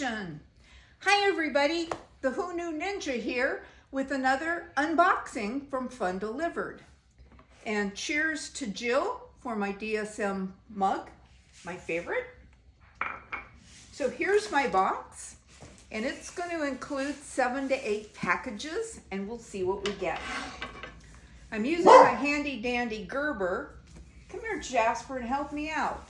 action. Hi everybody, the Who Knew Ninja here with another unboxing from Fun Delivered. And cheers to Jill for my DSM mug, my favorite. So here's my box, and it's going to include 7 to 8 packages, and we'll see what we get. I'm using my handy dandy Gerber. Come here, Jasper, and help me out.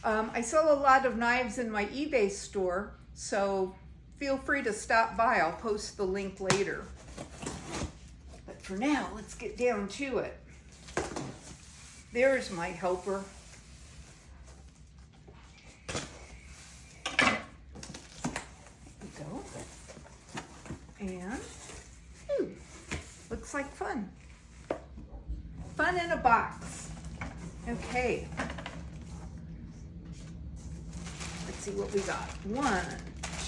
I sell a lot of knives in my eBay store, so feel free to stop by. I'll post the link later. But for now, let's get down to it. There's my helper. There we go. And, ooh, looks like fun. Fun in a box. Okay. Let's see what we got. 1,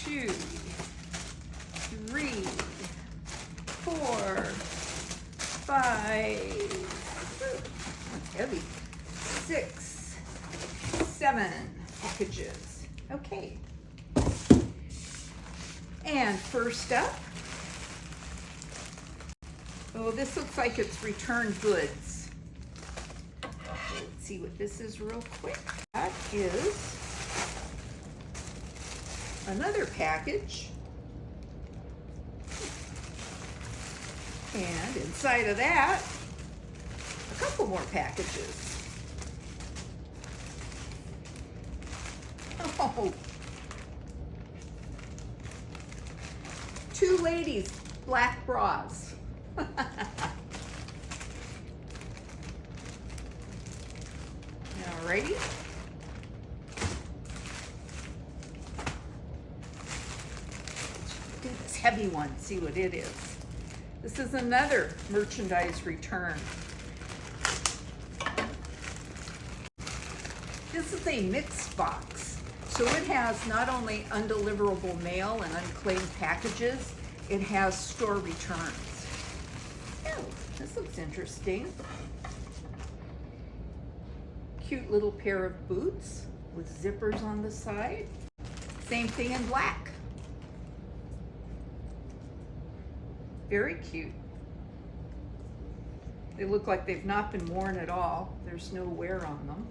2, 3, 4, 5, heavy, 6, 7 packages. Okay. And first up, oh, this looks like it's returned goods. Let's see what this is real quick. That is another package, and inside of that, a couple more packages. Oh, 2 ladies' black bras. Alrighty. Do this heavy one, see what it is. This is another merchandise return. This is a mixed box, so it has not only undeliverable mail and unclaimed packages, it has store returns. Oh, this looks interesting. Cute little pair of boots with zippers on the side. Same thing in black. Very cute. They look like they've not been worn at all. There's no wear on them.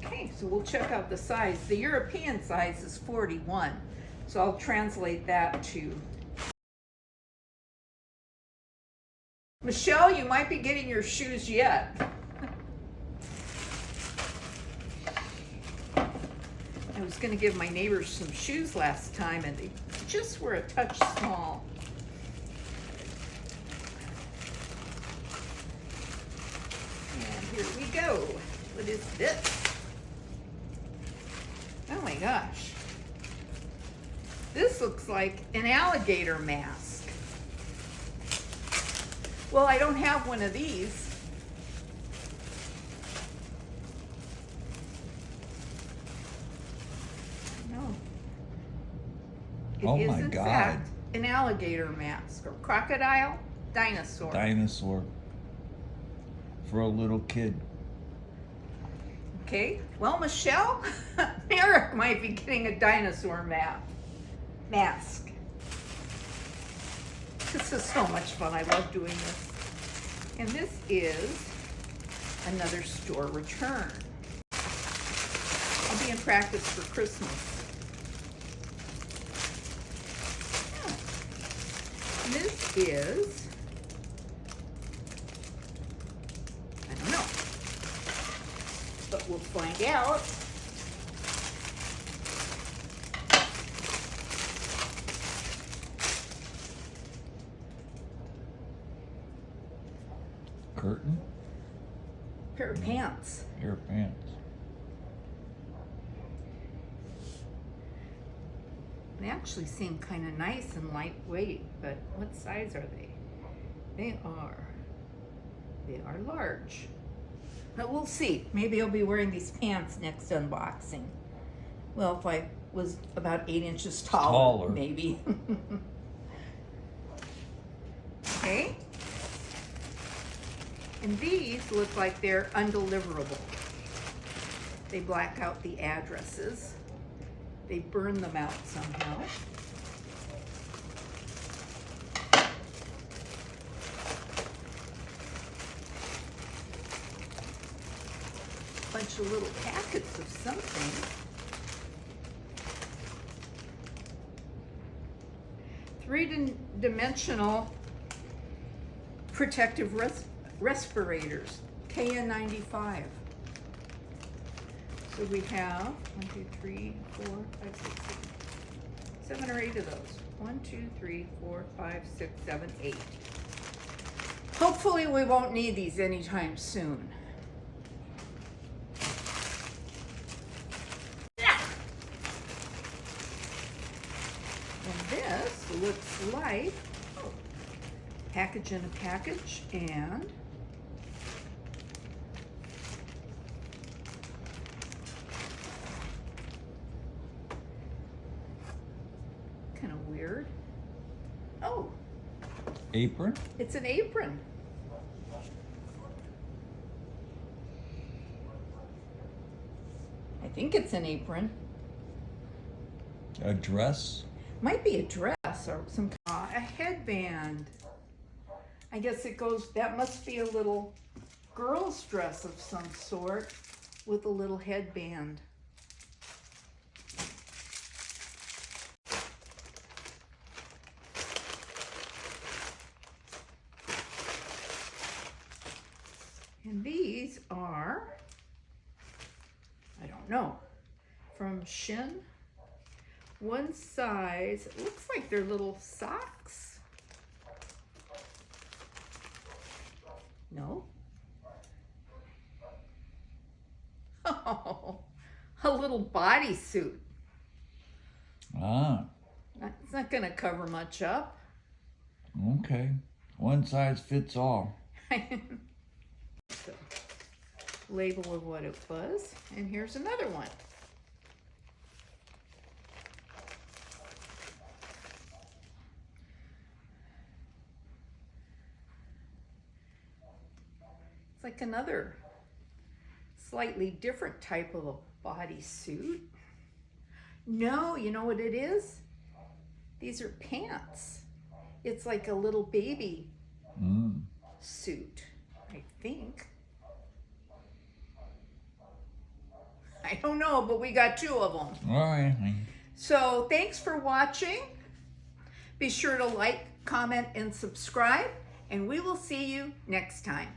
Okay, so we'll check out the size. The European size is 41, so I'll translate that to. Michelle, you might be getting your shoes yet. I was going to give my neighbors some shoes last time, and they just were a touch small. And here we go. What is this? Oh my gosh. This looks like an alligator mask. Well, I don't have one of these. No. It is, in fact, an alligator mask, or crocodile, dinosaur. Dinosaur. For a little kid. Okay, well, Michelle, Eric might be getting a dinosaur mask. This is so much fun. I love doing this. And this is another store return. I'll be in practice for Christmas. And this is, I don't know, but we'll find out. Curtain? Pair of pants. Pair of pants. They actually seem kind of nice and lightweight, but what size are they? They are large. But we'll see. Maybe I'll be wearing these pants next unboxing. Well, if I was about 8 inches taller. Maybe. Okay. And these look like they're undeliverable. They black out the addresses. They burn them out somehow. Bunch of little packets of something. Three-dimensional protective respirators, KN95. So we have 1, 2, 3, 4, 5, 6, 7, 7 or 8 of those. 1, 2, 3, 4, 5, 6, 7, 8. Hopefully we won't need these anytime soon. And this looks like package in a package, and kind of weird. Oh, Apron? it's an apron. I think it's an apron. A dress? Might be a dress or some a headband. I guess it goes, that must be a little girl's dress of some sort with a little headband. And these are, I don't know, from Shin. One size, it looks like they're little socks. No. Oh, a little bodysuit. Ah, It's not gonna cover much up. okay. One size fits all. So, label of what it was, and here's another one. It's like another slightly different type of a bodysuit. No, you know what it is? These are pants. It's like a little baby suit, I think. I don't know, but we got 2 of them. All right. So thanks for watching. Be sure to like, comment, and subscribe, and we will see you next time.